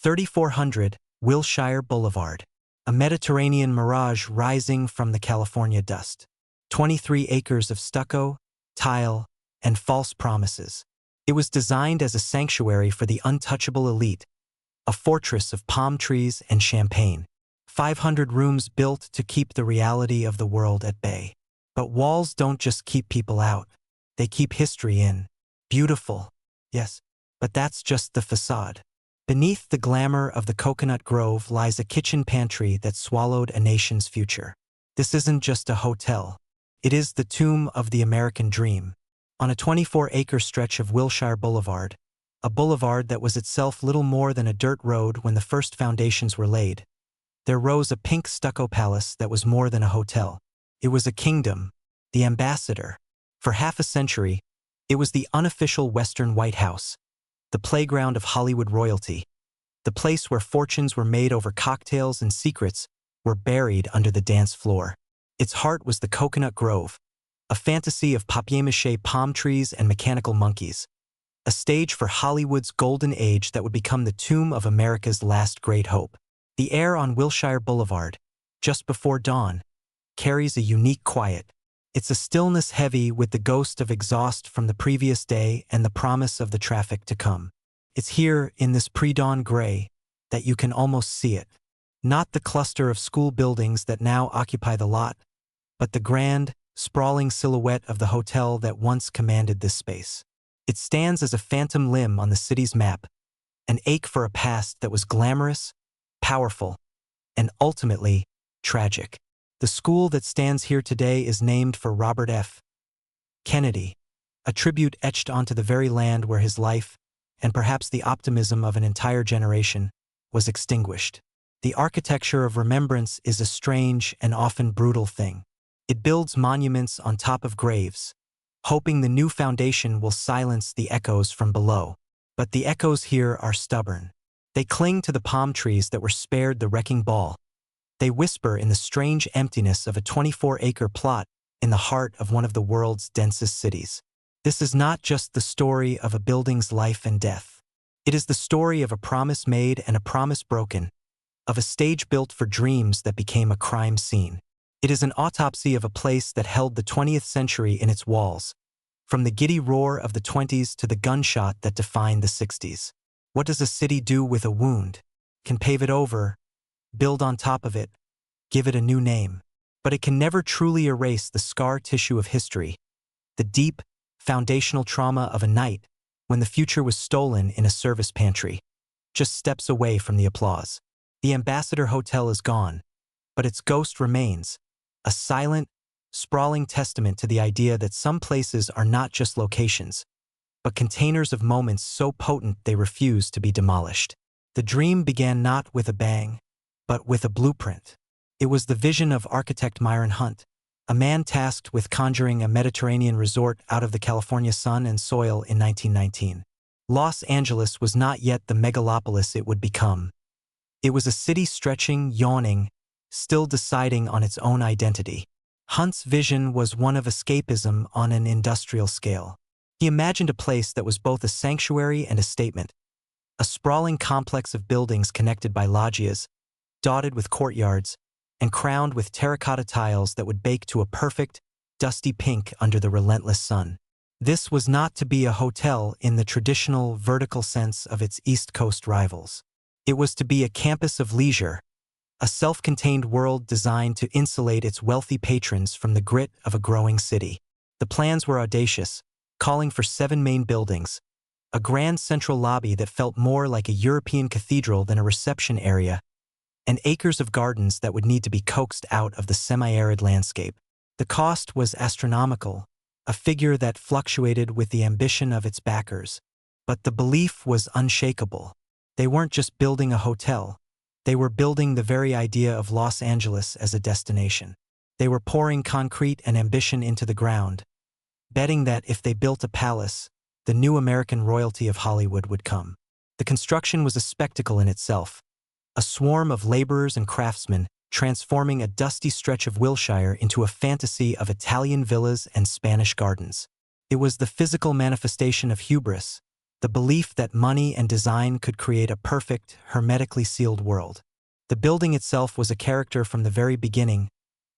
3400 Wilshire Boulevard. A Mediterranean mirage rising from the California dust. 23 acres of stucco, tile, and false promises. It was designed as a sanctuary for the untouchable elite, a fortress of palm trees and champagne. 500 rooms built to keep the reality of the world at bay. But walls don't just keep people out. They keep history in. Beautiful, yes, but that's just the facade. Beneath the glamour of the coconut grove lies a kitchen pantry that swallowed a nation's future. This isn't just a hotel. It is the tomb of the American dream. On a 24-acre stretch of Wilshire Boulevard, a boulevard that was itself little more than a dirt road when the first foundations were laid, there rose a pink stucco palace that was more than a hotel. It was a kingdom, the ambassador. For half a century, it was the unofficial Western White House, the playground of Hollywood royalty, the place where fortunes were made over cocktails and secrets were buried under the dance floor. Its heart was the coconut grove, a fantasy of papier-mâché palm trees and mechanical monkeys, a stage for Hollywood's golden age that would become the tomb of America's last great hope. The air on Wilshire Boulevard, just before dawn, carries a unique quiet. It's a stillness heavy with the ghost of exhaust from the previous day and the promise of the traffic to come. It's here, in this pre-dawn gray, that you can almost see it. Not the cluster of school buildings that now occupy the lot, but the grand, sprawling silhouette of the hotel that once commanded this space. It stands as a phantom limb on the city's map, an ache for a past that was glamorous, powerful, and ultimately tragic. The school that stands here today is named for Robert F. Kennedy, a tribute etched onto the very land where his life, and perhaps the optimism of an entire generation, was extinguished. The architecture of remembrance is a strange and often brutal thing. It builds monuments on top of graves, hoping the new foundation will silence the echoes from below. But the echoes here are stubborn. They cling to the palm trees that were spared the wrecking ball. They whisper in the strange emptiness of a 24-acre plot in the heart of one of the world's densest cities. This is not just the story of a building's life and death. It is the story of a promise made and a promise broken, of a stage built for dreams that became a crime scene. It is an autopsy of a place that held the 20th century in its walls, from the giddy roar of the 20s to the gunshot that defined the 60s. What does a city do with a wound? Can pave it over, build on top of it, give it a new name. But it can never truly erase the scar tissue of history, the deep, foundational trauma of a night when the future was stolen in a service pantry, just steps away from the applause. The Ambassador Hotel is gone, but its ghost remains, a silent, sprawling testament to the idea that some places are not just locations, but containers of moments so potent they refuse to be demolished. The dream began not with a bang, but with a blueprint. It was the vision of architect Myron Hunt, a man tasked with conjuring a Mediterranean resort out of the California sun and soil in 1919. Los Angeles was not yet the megalopolis it would become. It was a city stretching, yawning, still deciding on its own identity. Hunt's vision was one of escapism on an industrial scale. He imagined a place that was both a sanctuary and a statement, a sprawling complex of buildings connected by loggias, dotted with courtyards, and crowned with terracotta tiles that would bake to a perfect, dusty pink under the relentless sun. This was not to be a hotel in the traditional vertical sense of its East Coast rivals. It was to be a campus of leisure, a self-contained world designed to insulate its wealthy patrons from the grit of a growing city. The plans were audacious, calling for 7 main buildings, a grand central lobby that felt more like a European cathedral than a reception area, and acres of gardens that would need to be coaxed out of the semi-arid landscape. The cost was astronomical, a figure that fluctuated with the ambition of its backers. But the belief was unshakable. They weren't just building a hotel. They were building the very idea of Los Angeles as a destination. They were pouring concrete and ambition into the ground, betting that if they built a palace, the new American royalty of Hollywood would come. The construction was a spectacle in itself, a swarm of laborers and craftsmen transforming a dusty stretch of Wilshire into a fantasy of Italian villas and Spanish gardens. It was the physical manifestation of hubris, the belief that money and design could create a perfect, hermetically sealed world. The building itself was a character from the very beginning,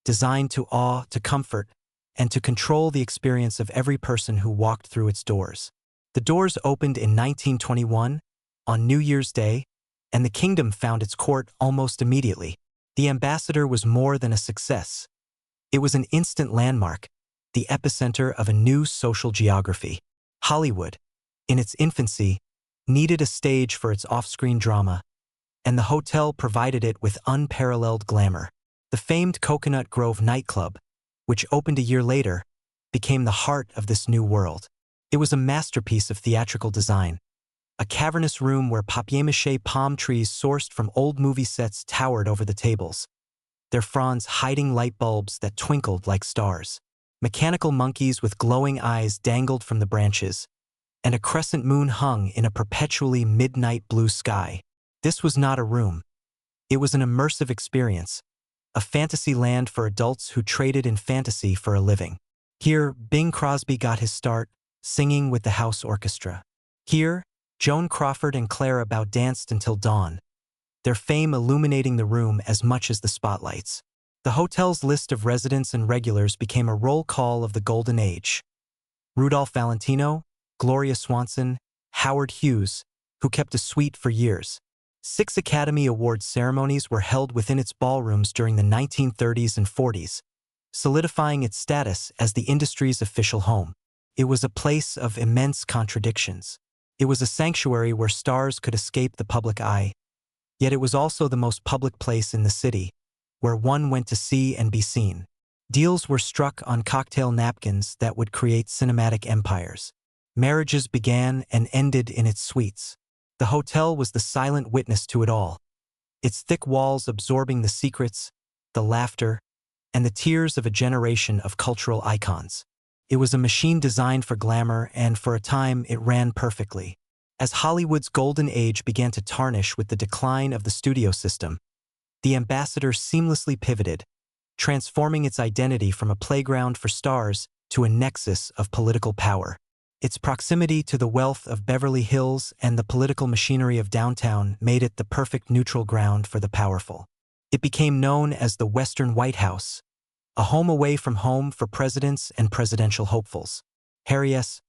designed to awe, to comfort, and to control the experience of every person who walked through its doors. The doors opened in 1921, on New Year's Day, and the kingdom found its court almost immediately. The ambassador was more than a success. It was an instant landmark, the epicenter of a new social geography. Hollywood, in its infancy, needed a stage for its off-screen drama, and the hotel provided it with unparalleled glamour. The famed Coconut Grove nightclub, which opened a year later, became the heart of this new world. It was a masterpiece of theatrical design, a cavernous room where papier-mâché palm trees sourced from old movie sets towered over the tables, their fronds hiding light bulbs that twinkled like stars. Mechanical monkeys with glowing eyes dangled from the branches, and a crescent moon hung in a perpetually midnight blue sky. This was not a room. It was an immersive experience, a fantasy land for adults who traded in fantasy for a living. Here, Bing Crosby got his start, singing with the house orchestra. Here, Joan Crawford and Clara Bow danced until dawn, their fame illuminating the room as much as the spotlights. The hotel's list of residents and regulars became a roll call of the Golden Age. Rudolph Valentino, Gloria Swanson, Howard Hughes, who kept a suite for years. 6 Academy Awards ceremonies were held within its ballrooms during the 1930s and 40s, solidifying its status as the industry's official home. It was a place of immense contradictions. It was a sanctuary where stars could escape the public eye, yet it was also the most public place in the city, where one went to see and be seen. Deals were struck on cocktail napkins that would create cinematic empires. Marriages began and ended in its suites. The hotel was the silent witness to it all, its thick walls absorbing the secrets, the laughter, and the tears of a generation of cultural icons. It was a machine designed for glamour, and for a time it ran perfectly. As Hollywood's golden age began to tarnish with the decline of the studio system, the ambassador seamlessly pivoted, transforming its identity from a playground for stars to a nexus of political power. Its proximity to the wealth of Beverly Hills and the political machinery of downtown made it the perfect neutral ground for the powerful. It became known as the Western White House, a home away from home for presidents and presidential hopefuls. Harry S.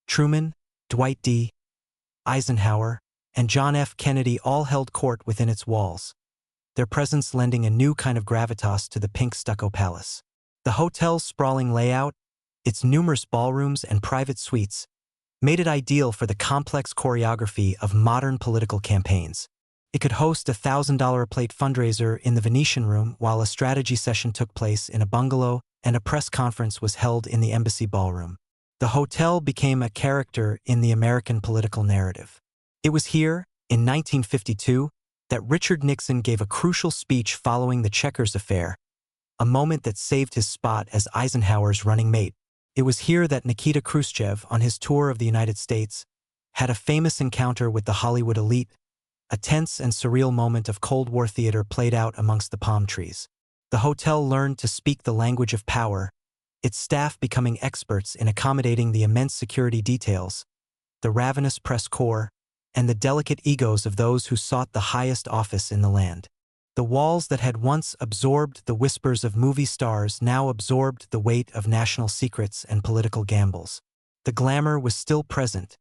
Truman, Dwight D. Eisenhower, and John F. Kennedy all held court within its walls, their presence lending a new kind of gravitas to the pink stucco palace. The hotel's sprawling layout, its numerous ballrooms and private suites, made it ideal for the complex choreography of modern political campaigns. It could host a $1,000 a plate fundraiser in the Venetian Room while a strategy session took place in a bungalow and a press conference was held in the Embassy Ballroom. The hotel became a character in the American political narrative. It was here, in 1952, that Richard Nixon gave a crucial speech following the Chequers affair, a moment that saved his spot as Eisenhower's running mate. It was here that Nikita Khrushchev, on his tour of the United States, had a famous encounter with the Hollywood elite, a tense and surreal moment of Cold War theater played out amongst the palm trees. The hotel learned to speak the language of power, its staff becoming experts in accommodating the immense security details, the ravenous press corps, and the delicate egos of those who sought the highest office in the land. The walls that had once absorbed the whispers of movie stars now absorbed the weight of national secrets and political gambles. The glamour was still present,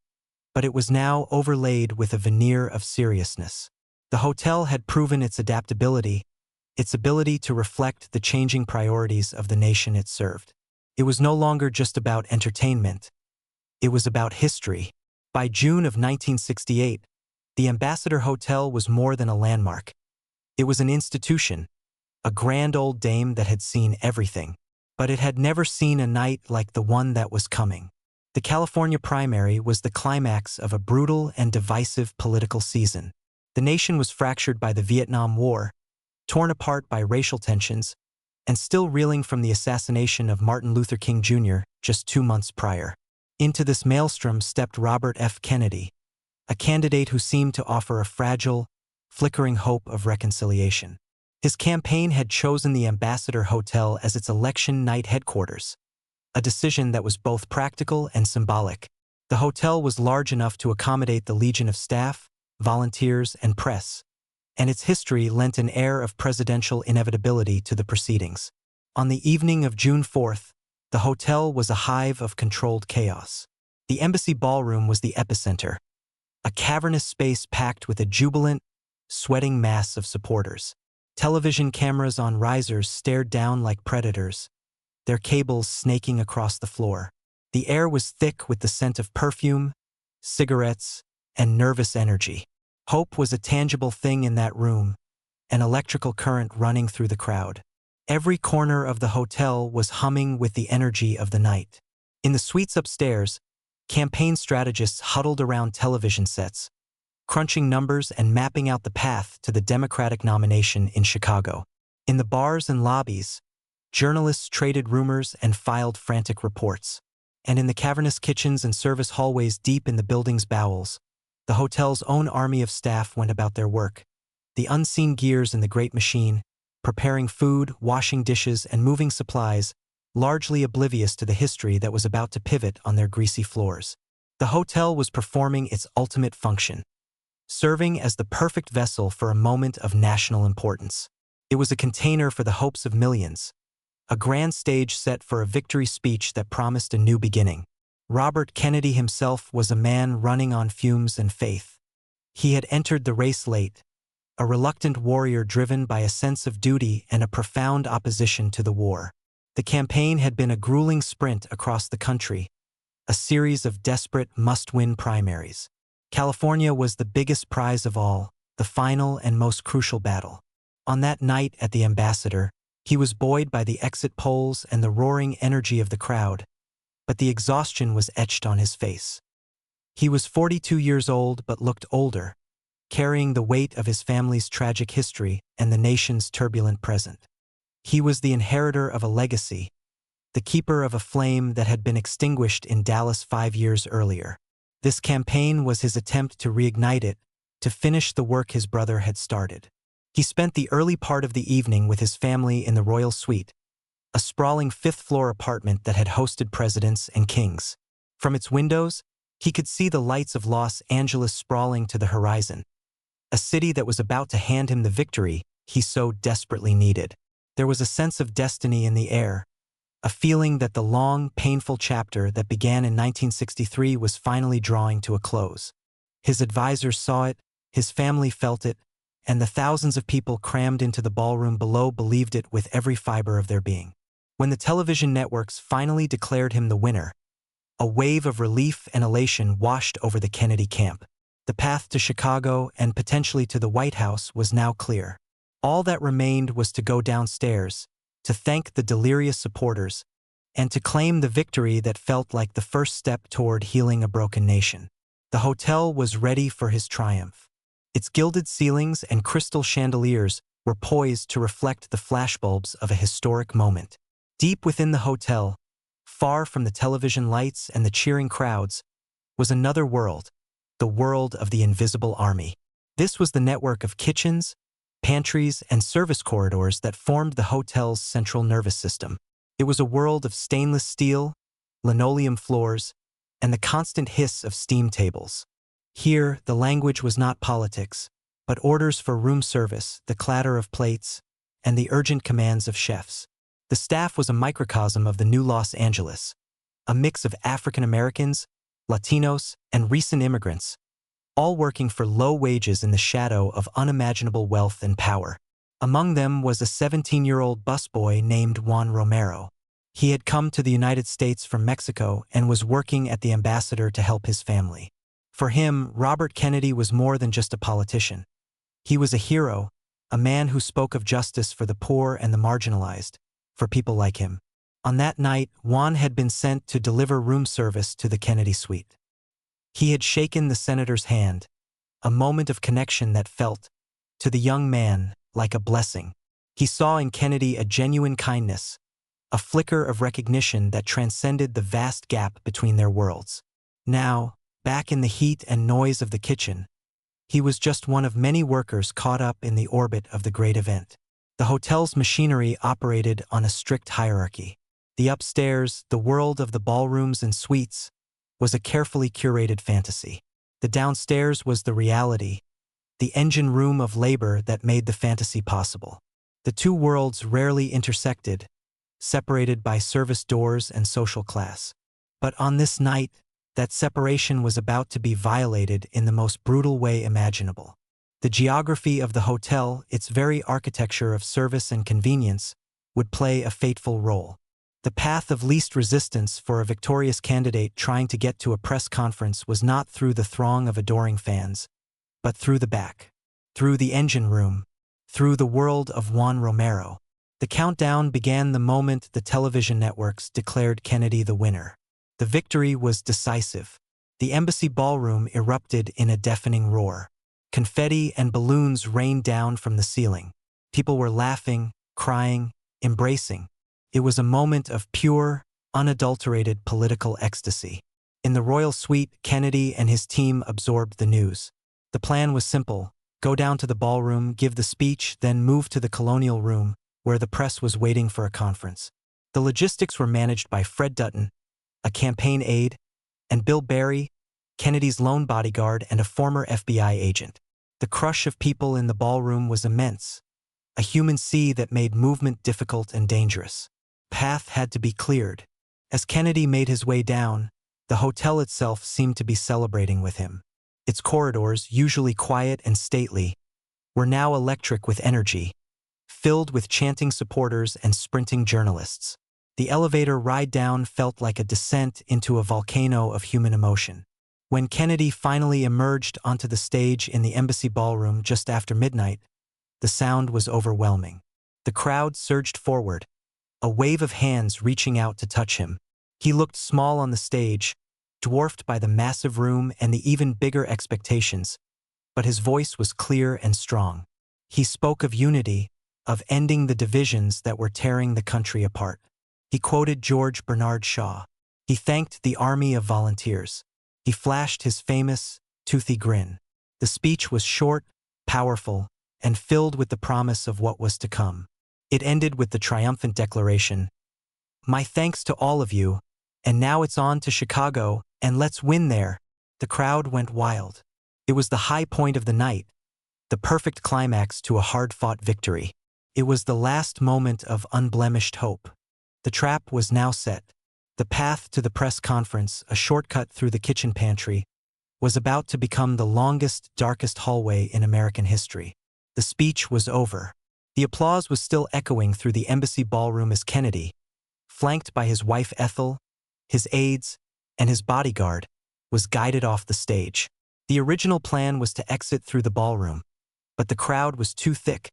but it was now overlaid with a veneer of seriousness. The hotel had proven its adaptability, its ability to reflect the changing priorities of the nation it served. It was no longer just about entertainment. It was about history. By June of 1968, the Ambassador Hotel was more than a landmark. It was an institution, a grand old dame that had seen everything. But it had never seen a night like the one that was coming. The California primary was the climax of a brutal and divisive political season. The nation was fractured by the Vietnam War, torn apart by racial tensions, and still reeling from the assassination of Martin Luther King Jr. just 2 months prior. Into this maelstrom stepped Robert F. Kennedy, a candidate who seemed to offer a fragile, flickering hope of reconciliation. His campaign had chosen the Ambassador Hotel as its election night headquarters, a decision that was both practical and symbolic. The hotel was large enough to accommodate the legion of staff, volunteers, and press, and its history lent an air of presidential inevitability to the proceedings. On the evening of June 4th, the hotel was a hive of controlled chaos. The embassy ballroom was the epicenter, a cavernous space packed with a jubilant, sweating mass of supporters. Television cameras on risers stared down like predators, their cables snaking across the floor. The air was thick with the scent of perfume, cigarettes, and nervous energy. Hope was a tangible thing in that room, an electrical current running through the crowd. Every corner of the hotel was humming with the energy of the night. In the suites upstairs, campaign strategists huddled around television sets, crunching numbers and mapping out the path to the Democratic nomination in Chicago. In the bars and lobbies, journalists traded rumors and filed frantic reports. And in the cavernous kitchens and service hallways deep in the building's bowels, the hotel's own army of staff went about their work, the unseen gears in the great machine, preparing food, washing dishes, and moving supplies, largely oblivious to the history that was about to pivot on their greasy floors. The hotel was performing its ultimate function, serving as the perfect vessel for a moment of national importance. It was a container for the hopes of millions, a grand stage set for a victory speech that promised a new beginning. Robert Kennedy himself was a man running on fumes and faith. He had entered the race late, a reluctant warrior driven by a sense of duty and a profound opposition to the war. The campaign had been a grueling sprint across the country, a series of desperate must-win primaries. California was the biggest prize of all, the final and most crucial battle. On that night at the Ambassador, he was buoyed by the exit polls and the roaring energy of the crowd, but the exhaustion was etched on his face. He was 42 years old but looked older, carrying the weight of his family's tragic history and the nation's turbulent present. He was the inheritor of a legacy, the keeper of a flame that had been extinguished in Dallas 5 years earlier. This campaign was his attempt to reignite it, to finish the work his brother had started. He spent the early part of the evening with his family in the Royal Suite, a sprawling fifth-floor apartment that had hosted presidents and kings. From its windows, he could see the lights of Los Angeles sprawling to the horizon, a city that was about to hand him the victory he so desperately needed. There was a sense of destiny in the air, a feeling that the long, painful chapter that began in 1963 was finally drawing to a close. His advisors saw it, his family felt it, and the thousands of people crammed into the ballroom below believed it with every fiber of their being. When the television networks finally declared him the winner, a wave of relief and elation washed over the Kennedy camp. The path to Chicago and potentially to the White House was now clear. All that remained was to go downstairs, to thank the delirious supporters, and to claim the victory that felt like the first step toward healing a broken nation. The hotel was ready for his triumph. Its gilded ceilings and crystal chandeliers were poised to reflect the flashbulbs of a historic moment. Deep within the hotel, far from the television lights and the cheering crowds, was another world, the world of the Invisible Army. This was the network of kitchens, pantries, and service corridors that formed the hotel's central nervous system. It was a world of stainless steel, linoleum floors, and the constant hiss of steam tables. Here, the language was not politics, but orders for room service, the clatter of plates, and the urgent commands of chefs. The staff was a microcosm of the new Los Angeles, a mix of African Americans, Latinos, and recent immigrants, all working for low wages in the shadow of unimaginable wealth and power. Among them was a 17-year-old busboy named Juan Romero. He had come to the United States from Mexico and was working at the Ambassador to help his family. For him, Robert Kennedy was more than just a politician. He was a hero, a man who spoke of justice for the poor and the marginalized, for people like him. On that night, Juan had been sent to deliver room service to the Kennedy suite. He had shaken the senator's hand, a moment of connection that felt, to the young man, like a blessing. He saw in Kennedy a genuine kindness, a flicker of recognition that transcended the vast gap between their worlds. Now, back in the heat and noise of the kitchen, he was just one of many workers caught up in the orbit of the great event. The hotel's machinery operated on a strict hierarchy. The upstairs, the world of the ballrooms and suites, was a carefully curated fantasy. The downstairs was the reality, the engine room of labor that made the fantasy possible. The two worlds rarely intersected, separated by service doors and social class. But on this night, that separation was about to be violated in the most brutal way imaginable. The geography of the hotel, its very architecture of service and convenience, would play a fateful role. The path of least resistance for a victorious candidate trying to get to a press conference was not through the throng of adoring fans, but through the back, through the engine room, through the world of Juan Romero. The countdown began the moment the television networks declared Kennedy the winner. The victory was decisive. The embassy ballroom erupted in a deafening roar. Confetti and balloons rained down from the ceiling. People were laughing, crying, embracing. It was a moment of pure, unadulterated political ecstasy. In the royal suite, Kennedy and his team absorbed the news. The plan was simple: go down to the ballroom, give the speech, then move to the colonial room, where the press was waiting for a conference. The logistics were managed by Fred Dutton, a campaign aide, and Bill Barry, Kennedy's lone bodyguard and a former FBI agent. The crush of people in the ballroom was immense, a human sea that made movement difficult and dangerous. Path had to be cleared. As Kennedy made his way down, the hotel itself seemed to be celebrating with him. Its corridors, usually quiet and stately, were now electric with energy, filled with chanting supporters and sprinting journalists. The elevator ride down felt like a descent into a volcano of human emotion. When Kennedy finally emerged onto the stage in the embassy ballroom just after midnight, the sound was overwhelming. The crowd surged forward, a wave of hands reaching out to touch him. He looked small on the stage, dwarfed by the massive room and the even bigger expectations, but his voice was clear and strong. He spoke of unity, of ending the divisions that were tearing the country apart. He quoted George Bernard Shaw. He thanked the army of volunteers. He flashed his famous, toothy grin. The speech was short, powerful, and filled with the promise of what was to come. It ended with the triumphant declaration, "My thanks to all of you, and now it's on to Chicago, and let's win there." The crowd went wild. It was the high point of the night, the perfect climax to a hard-fought victory. It was the last moment of unblemished hope. The trap was now set. The path to the press conference, a shortcut through the kitchen pantry, was about to become the longest, darkest hallway in American history. The speech was over. The applause was still echoing through the embassy ballroom as Kennedy, flanked by his wife Ethel, his aides, and his bodyguard, was guided off the stage. The original plan was to exit through the ballroom, but the crowd was too thick,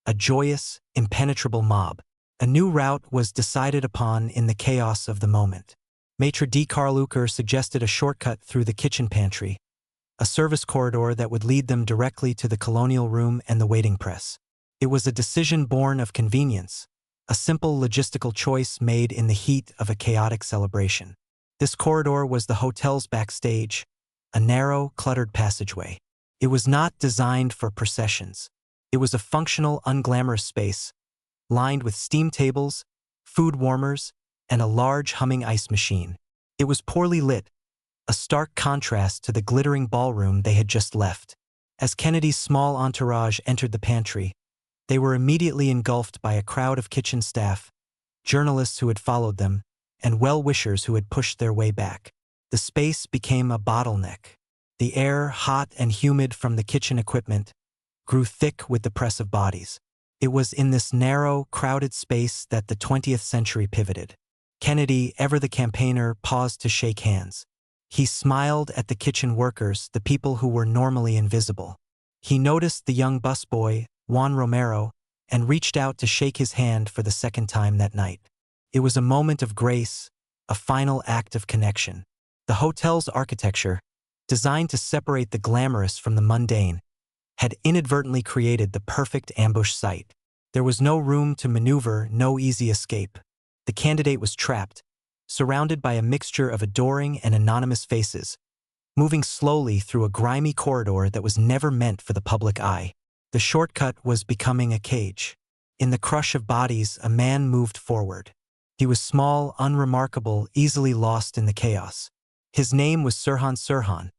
a joyous, impenetrable mob. A new route was decided upon in the chaos of the moment. Maitre d' Carlucher suggested a shortcut through the kitchen pantry, a service corridor that would lead them directly to the colonial room and the waiting press. It was a decision born of convenience, a simple logistical choice made in the heat of a chaotic celebration. This corridor was the hotel's backstage, a narrow, cluttered passageway. It was not designed for processions. It was a functional, unglamorous space, lined with steam tables, food warmers, and a large humming ice machine. It was poorly lit, a stark contrast to the glittering ballroom they had just left. As Kennedy's small entourage entered the pantry, they were immediately engulfed by a crowd of kitchen staff, journalists who had followed them, and well-wishers who had pushed their way back. The space became a bottleneck. The air, hot and humid from the kitchen equipment, grew thick with the press of bodies. It was in this narrow, crowded space that the 20th century pivoted. Kennedy, ever the campaigner, paused to shake hands. He smiled at the kitchen workers, the people who were normally invisible. He noticed the young busboy, Juan Romero, and reached out to shake his hand for the second time that night. It was a moment of grace, a final act of connection. The hotel's architecture, designed to separate the glamorous from the mundane, had inadvertently created the perfect ambush site. There was no room to maneuver, no easy escape. The candidate was trapped, surrounded by a mixture of adoring and anonymous faces, moving slowly through a grimy corridor that was never meant for the public eye. The shortcut was becoming a cage. In the crush of bodies, a man moved forward. He was small, unremarkable, easily lost in the chaos. His name was Sirhan Sirhan,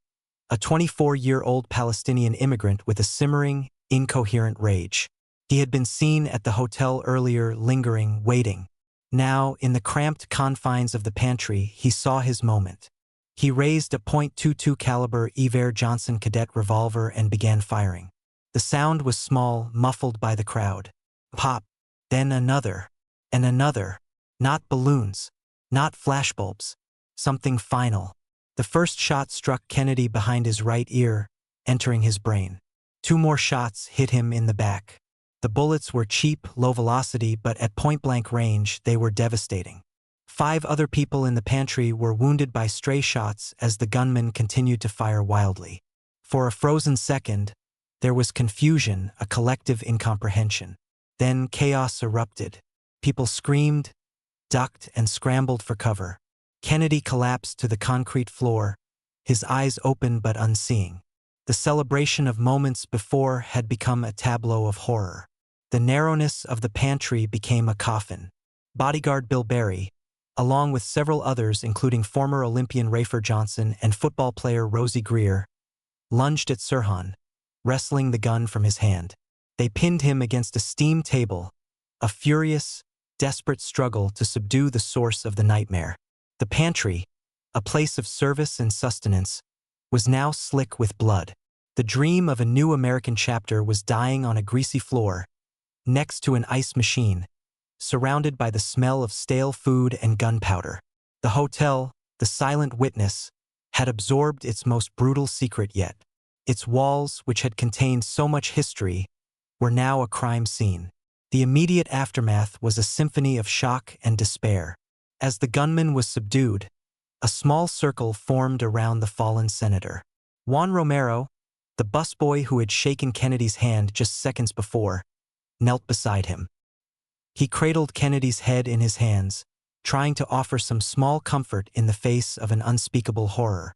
a 24-year-old Palestinian immigrant with a simmering, incoherent rage. He had been seen at the hotel earlier, lingering, waiting. Now, in the cramped confines of the pantry, he saw his moment. He raised a .22 caliber Ever Johnson cadet revolver and began firing. The sound was small, muffled by the crowd. Pop, then another, and another. Not balloons, not flashbulbs, something final. The first shot struck Kennedy behind his right ear, entering his brain. 2 more shots hit him in the back. The bullets were cheap, low velocity, but at point-blank range, they were devastating. 5 other people in the pantry were wounded by stray shots as the gunman continued to fire wildly. For a frozen second, there was confusion, a collective incomprehension. Then chaos erupted. People screamed, ducked, and scrambled for cover. Kennedy collapsed to the concrete floor, his eyes open but unseeing. The celebration of moments before had become a tableau of horror. The narrowness of the pantry became a coffin. Bodyguard Bill Berry, along with several others including former Olympian Rafer Johnson and football player Rosie Greer, lunged at Sirhan, wresting the gun from his hand. They pinned him against a steam table, a furious, desperate struggle to subdue the source of the nightmare. The pantry, a place of service and sustenance, was now slick with blood. The dream of a new American chapter was dying on a greasy floor, next to an ice machine, surrounded by the smell of stale food and gunpowder. The hotel, the silent witness, had absorbed its most brutal secret yet. Its walls, which had contained so much history, were now a crime scene. The immediate aftermath was a symphony of shock and despair. As the gunman was subdued, a small circle formed around the fallen senator. Juan Romero, the busboy who had shaken Kennedy's hand just seconds before, knelt beside him. He cradled Kennedy's head in his hands, trying to offer some small comfort in the face of an unspeakable horror.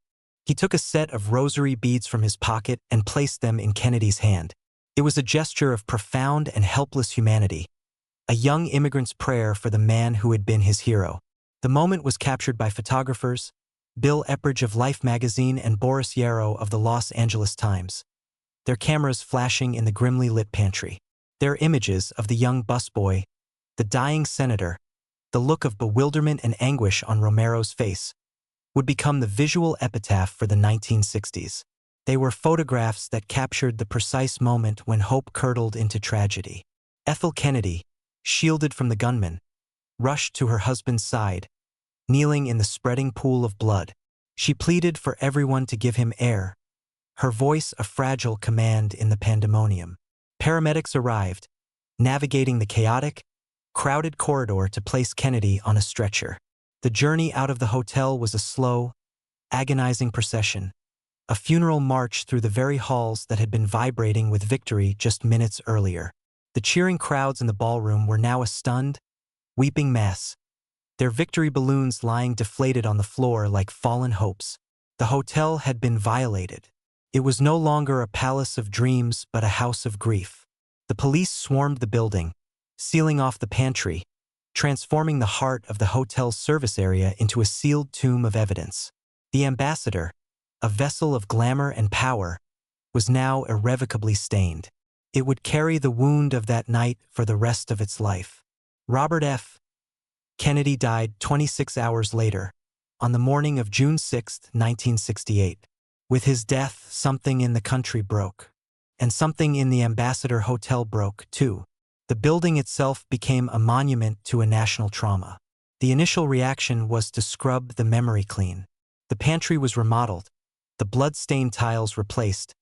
He took a set of rosary beads from his pocket and placed them in Kennedy's hand. It was a gesture of profound and helpless humanity, a young immigrant's prayer for the man who had been his hero. The moment was captured by photographers, Bill Epridge of Life magazine and Boris Yarrow of the Los Angeles Times, their cameras flashing in the grimly lit pantry. Their images of the young busboy, the dying senator, the look of bewilderment and anguish on Romero's face, would become the visual epitaph for the 1960s. They were photographs that captured the precise moment when hope curdled into tragedy. Ethel Kennedy, shielded from the gunman, rushed to her husband's side, kneeling in the spreading pool of blood. She pleaded for everyone to give him air, her voice a fragile command in the pandemonium. Paramedics arrived, navigating the chaotic, crowded corridor to place Kennedy on a stretcher. The journey out of the hotel was a slow, agonizing procession, a funeral march through the very halls that had been vibrating with victory just minutes earlier. The cheering crowds in the ballroom were now a stunned, weeping mass, their victory balloons lying deflated on the floor like fallen hopes. The hotel had been violated. It was no longer a palace of dreams but a house of grief. The police swarmed the building, sealing off the pantry, transforming the heart of the hotel's service area into a sealed tomb of evidence. The ambassador, a vessel of glamour and power, was now irrevocably stained. It would carry the wound of that night for the rest of its life. Robert F. Kennedy died 26 hours later, on the morning of June 6, 1968. With his death, something in the country broke. And something in the Ambassador Hotel broke, too. The building itself became a monument to a national trauma. The initial reaction was to scrub the memory clean. The pantry was remodeled, the blood-stained tiles replaced,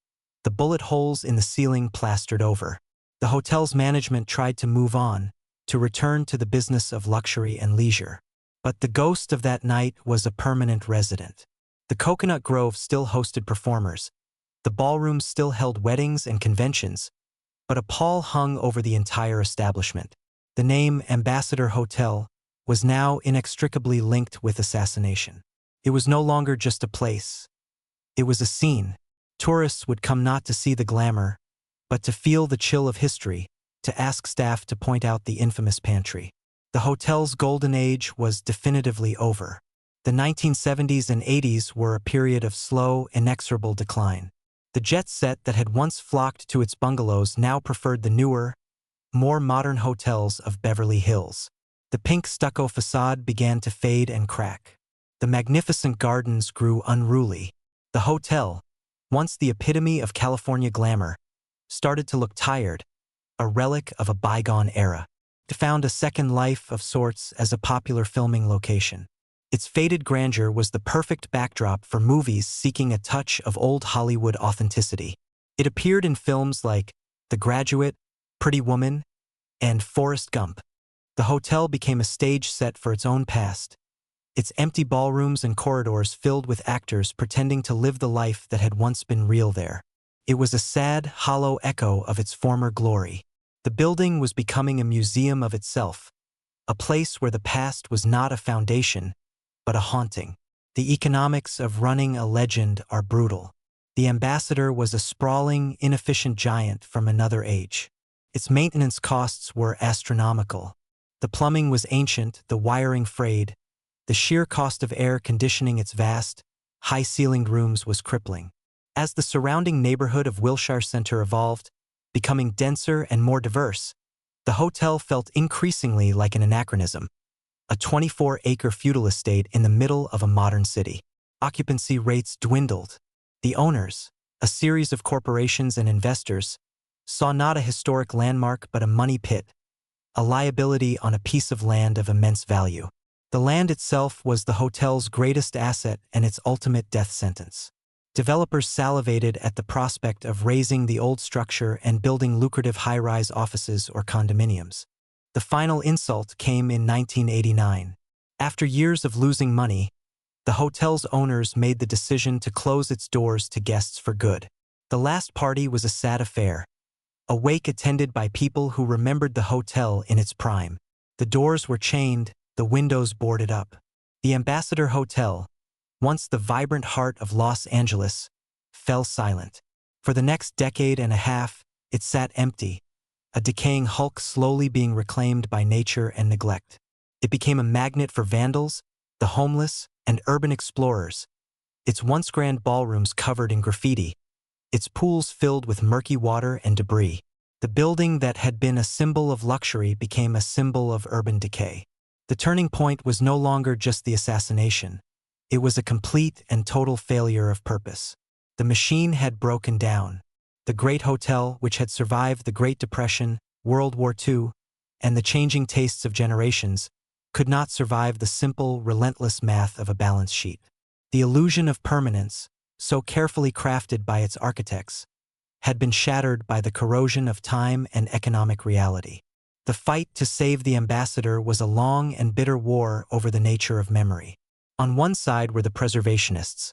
the bullet holes in the ceiling plastered over. The hotel's management tried to move on, to return to the business of luxury and leisure. But the ghost of that night was a permanent resident. The Coconut Grove still hosted performers. The ballrooms still held weddings and conventions, but a pall hung over the entire establishment. The name Ambassador Hotel was now inextricably linked with assassination. It was no longer just a place. It was a scene. Tourists would come not to see the glamour, but to feel the chill of history, to ask staff to point out the infamous pantry. The hotel's golden age was definitively over. The 1970s and 80s were a period of slow, inexorable decline. The jet set that had once flocked to its bungalows now preferred the newer, more modern hotels of Beverly Hills. The pink stucco facade began to fade and crack. The magnificent gardens grew unruly. The hotel, once the epitome of California glamour, started to look tired, a relic of a bygone era. It found a second life of sorts as a popular filming location. Its faded grandeur was the perfect backdrop for movies seeking a touch of old Hollywood authenticity. It appeared in films like The Graduate, Pretty Woman, and Forrest Gump. The hotel became a stage set for its own past, its empty ballrooms and corridors filled with actors pretending to live the life that had once been real there. It was a sad, hollow echo of its former glory. The building was becoming a museum of itself, a place where the past was not a foundation, but a haunting. The economics of running a legend are brutal. The Ambassador was a sprawling, inefficient giant from another age. Its maintenance costs were astronomical. The plumbing was ancient, the wiring frayed. The sheer cost of air conditioning its vast, high-ceilinged rooms was crippling. As the surrounding neighborhood of Wilshire Center evolved, becoming denser and more diverse, the hotel felt increasingly like an anachronism, a 24-acre feudal estate in the middle of a modern city. Occupancy rates dwindled. The owners, a series of corporations and investors, saw not a historic landmark but a money pit, a liability on a piece of land of immense value. The land itself was the hotel's greatest asset and its ultimate death sentence. Developers salivated at the prospect of razing the old structure and building lucrative high-rise offices or condominiums. The final insult came in 1989. After years of losing money, the hotel's owners made the decision to close its doors to guests for good. The last party was a sad affair, a wake attended by people who remembered the hotel in its prime. The doors were chained, the windows boarded up. The Ambassador Hotel, once the vibrant heart of Los Angeles, fell silent. For the next decade and a half, it sat empty, a decaying hulk slowly being reclaimed by nature and neglect. It became a magnet for vandals, the homeless, and urban explorers, its once grand ballrooms covered in graffiti, its pools filled with murky water and debris. The building that had been a symbol of luxury became a symbol of urban decay. The turning point was no longer just the assassination. It was a complete and total failure of purpose. The machine had broken down. The great hotel, which had survived the Great Depression, World War II, and the changing tastes of generations, could not survive the simple, relentless math of a balance sheet. The illusion of permanence, so carefully crafted by its architects, had been shattered by the corrosion of time and economic reality. The fight to save the Ambassador was a long and bitter war over the nature of memory. On one side were the preservationists,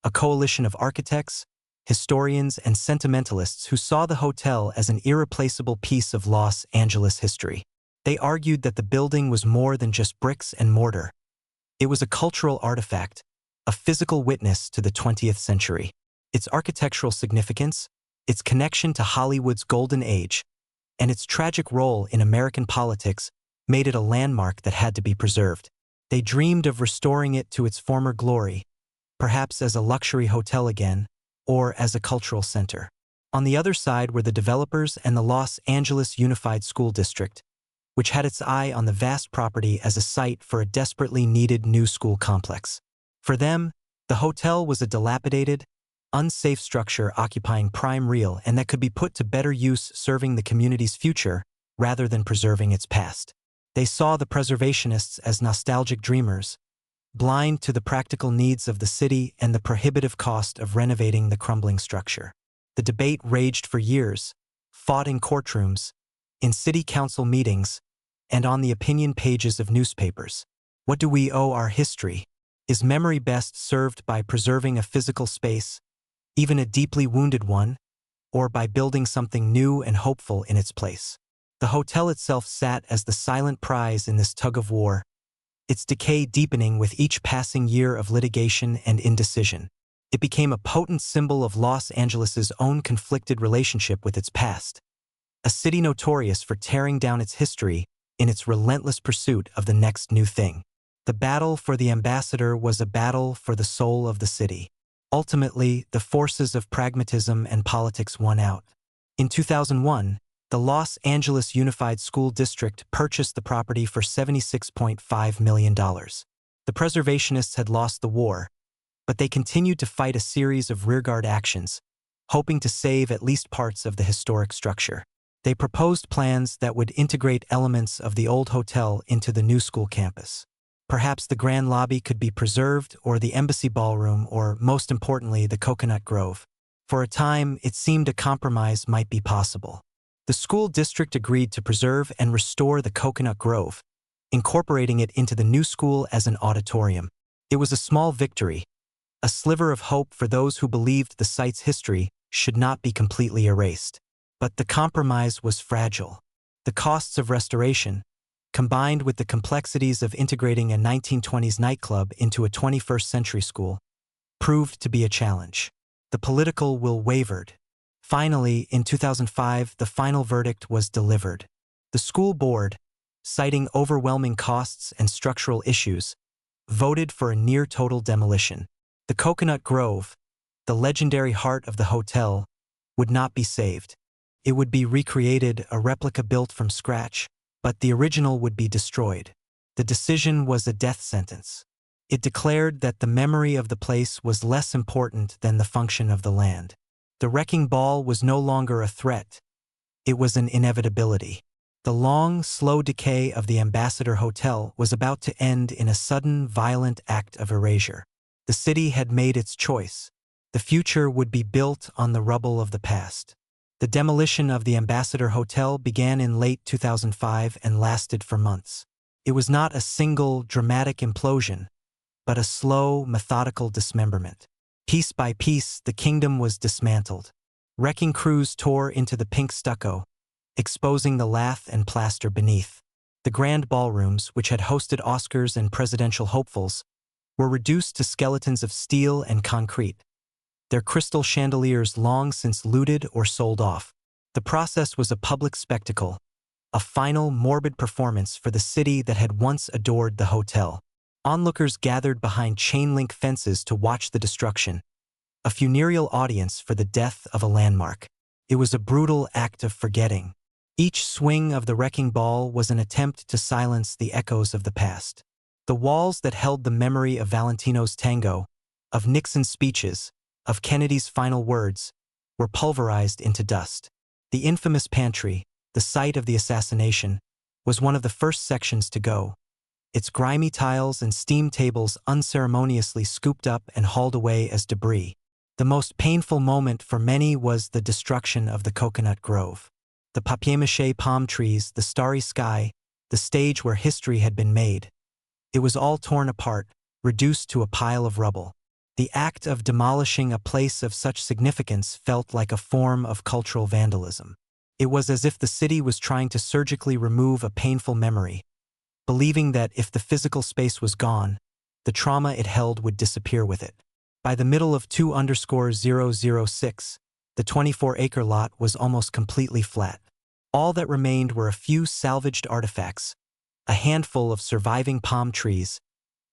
a coalition of architects, historians, and sentimentalists who saw the hotel as an irreplaceable piece of Los Angeles history. They argued that the building was more than just bricks and mortar. It was a cultural artifact, a physical witness to the 20th century. Its architectural significance, its connection to Hollywood's golden age, and its tragic role in American politics made it a landmark that had to be preserved. They dreamed of restoring it to its former glory, perhaps as a luxury hotel again, or as a cultural center. On the other side were the developers and the Los Angeles Unified School District, which had its eye on the vast property as a site for a desperately needed new school complex. For them, the hotel was a dilapidated, unsafe structure occupying prime real and that could be put to better use serving the community's future rather than preserving its past. They saw the preservationists as nostalgic dreamers, blind to the practical needs of the city and the prohibitive cost of renovating the crumbling structure. The debate raged for years, fought in courtrooms, in city council meetings, and on the opinion pages of newspapers. What do we owe our history? Is memory best served by preserving a physical space, even a deeply wounded one, or by building something new and hopeful in its place? The hotel itself sat as the silent prize in this tug-of-war, its decay deepening with each passing year of litigation and indecision. It became a potent symbol of Los Angeles's own conflicted relationship with its past, a city notorious for tearing down its history in its relentless pursuit of the next new thing. The battle for the ambassador was a battle for the soul of the city. Ultimately, the forces of pragmatism and politics won out. In 2001, the Los Angeles Unified School District purchased the property for $76.5 million. The preservationists had lost the war, but they continued to fight a series of rearguard actions, hoping to save at least parts of the historic structure. They proposed plans that would integrate elements of the old hotel into the new school campus. Perhaps the Grand Lobby could be preserved, or the Embassy Ballroom, or, most importantly, the Coconut Grove. For a time, it seemed a compromise might be possible. The school district agreed to preserve and restore the Coconut Grove, incorporating it into the new school as an auditorium. It was a small victory, a sliver of hope for those who believed the site's history should not be completely erased. But the compromise was fragile. The costs of restoration, combined with the complexities of integrating a 1920s nightclub into a 21st century school, proved to be a challenge. The political will wavered. Finally, in 2005, the final verdict was delivered. The school board, citing overwhelming costs and structural issues, voted for a near-total demolition. The Coconut Grove, the legendary heart of the hotel, would not be saved. It would be recreated, a replica built from scratch, but the original would be destroyed. The decision was a death sentence. It declared that the memory of the place was less important than the function of the land. The wrecking ball was no longer a threat. It was an inevitability. The long, slow decay of the Ambassador Hotel was about to end in a sudden, violent act of erasure. The city had made its choice. The future would be built on the rubble of the past. The demolition of the Ambassador Hotel began in late 2005 and lasted for months. It was not a single, dramatic implosion, but a slow, methodical dismemberment. Piece by piece, the kingdom was dismantled. Wrecking crews tore into the pink stucco, exposing the lath and plaster beneath. The grand ballrooms, which had hosted Oscars and presidential hopefuls, were reduced to skeletons of steel and concrete, their crystal chandeliers long since looted or sold off. The process was a public spectacle, a final, morbid performance for the city that had once adored the hotel. Onlookers gathered behind chain-link fences to watch the destruction, a funereal audience for the death of a landmark. It was a brutal act of forgetting. Each swing of the wrecking ball was an attempt to silence the echoes of the past. The walls that held the memory of Valentino's tango, of Nixon's speeches, of Kennedy's final words, were pulverized into dust. The infamous pantry, the site of the assassination, was one of the first sections to go, its grimy tiles and steam tables unceremoniously scooped up and hauled away as debris. The most painful moment for many was the destruction of the Coconut Grove. The papier-mâché palm trees, the starry sky, the stage where history had been made. It was all torn apart, reduced to a pile of rubble. The act of demolishing a place of such significance felt like a form of cultural vandalism. It was as if the city was trying to surgically remove a painful memory, believing that if the physical space was gone, the trauma it held would disappear with it. By the middle of 2_006, the 24-acre lot was almost completely flat. All that remained were a few salvaged artifacts, a handful of surviving palm trees,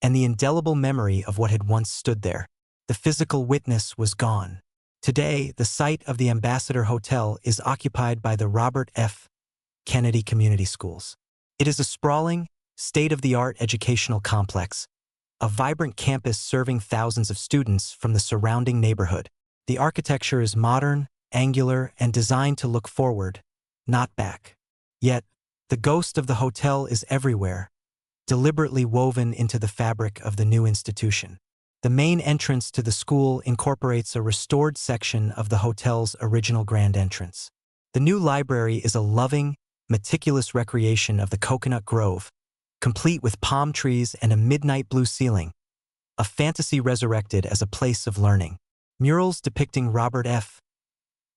and the indelible memory of what had once stood there. The physical witness was gone. Today, the site of the Ambassador Hotel is occupied by the Robert F. Kennedy Community Schools. It is a sprawling, state-of-the-art educational complex, a vibrant campus serving thousands of students from the surrounding neighborhood. The architecture is modern, angular, and designed to look forward, not back. Yet, the ghost of the hotel is everywhere, deliberately woven into the fabric of the new institution. The main entrance to the school incorporates a restored section of the hotel's original grand entrance. The new library is a loving, meticulous recreation of the Coconut Grove, complete with palm trees and a midnight blue ceiling, a fantasy resurrected as a place of learning. Murals depicting Robert F.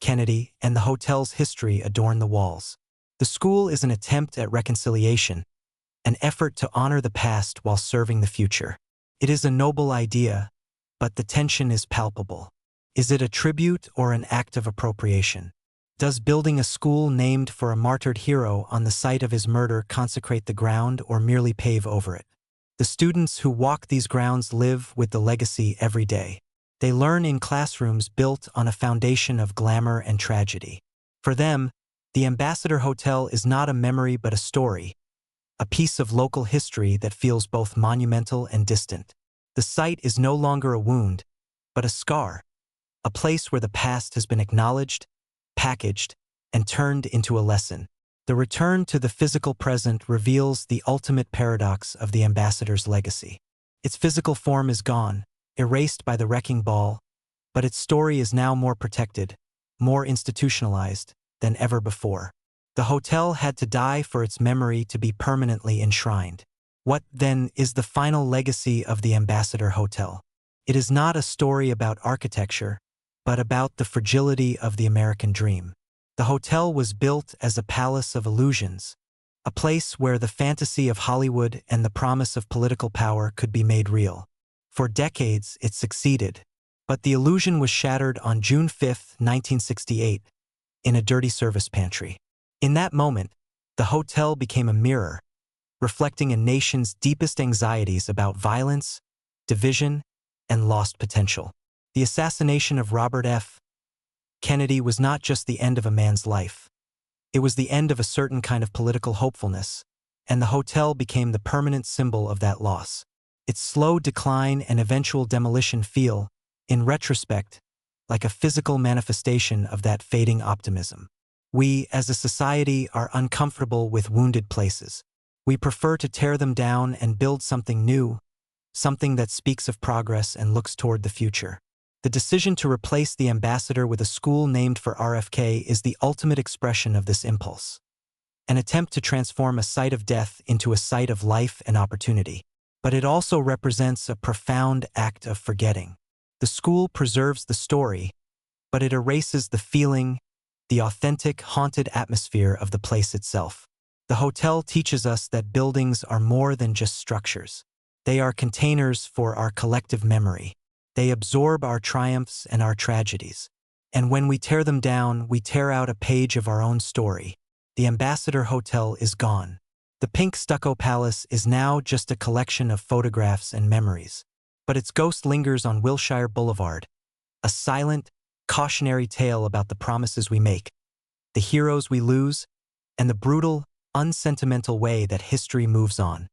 Kennedy and the hotel's history adorn the walls. The school is an attempt at reconciliation, an effort to honor the past while serving the future. It is a noble idea, but the tension is palpable. Is it a tribute or an act of appropriation? Does building a school named for a martyred hero on the site of his murder consecrate the ground or merely pave over it? The students who walk these grounds live with the legacy every day. They learn in classrooms built on a foundation of glamour and tragedy. For them, the Ambassador Hotel is not a memory but a story, a piece of local history that feels both monumental and distant. The site is no longer a wound, but a scar, a place where the past has been acknowledged, packaged, and turned into a lesson. The return to the physical present reveals the ultimate paradox of the Ambassador's legacy. Its physical form is gone, erased by the wrecking ball, but its story is now more protected, more institutionalized than ever before. The hotel had to die for its memory to be permanently enshrined. What, then, is the final legacy of the Ambassador Hotel? It is not a story about architecture, but about the fragility of the American dream. The hotel was built as a palace of illusions, a place where the fantasy of Hollywood and the promise of political power could be made real. For decades, it succeeded, but the illusion was shattered on June 5, 1968, in a dirty service pantry. In that moment, the hotel became a mirror, reflecting a nation's deepest anxieties about violence, division, and lost potential. The assassination of Robert F. Kennedy was not just the end of a man's life. It was the end of a certain kind of political hopefulness, and the hotel became the permanent symbol of that loss. Its slow decline and eventual demolition feel, in retrospect, like a physical manifestation of that fading optimism. We, as a society, are uncomfortable with wounded places. We prefer to tear them down and build something new, something that speaks of progress and looks toward the future. The decision to replace the Ambassador with a school named for RFK is the ultimate expression of this impulse, an attempt to transform a site of death into a site of life and opportunity. But it also represents a profound act of forgetting. The school preserves the story, but it erases the feeling, the authentic, haunted atmosphere of the place itself. The hotel teaches us that buildings are more than just structures. They are containers for our collective memory. They absorb our triumphs and our tragedies. And when we tear them down, we tear out a page of our own story. The Ambassador Hotel is gone. The pink stucco palace is now just a collection of photographs and memories. But its ghost lingers on Wilshire Boulevard, a silent, cautionary tale about the promises we make, the heroes we lose, and the brutal, unsentimental way that history moves on.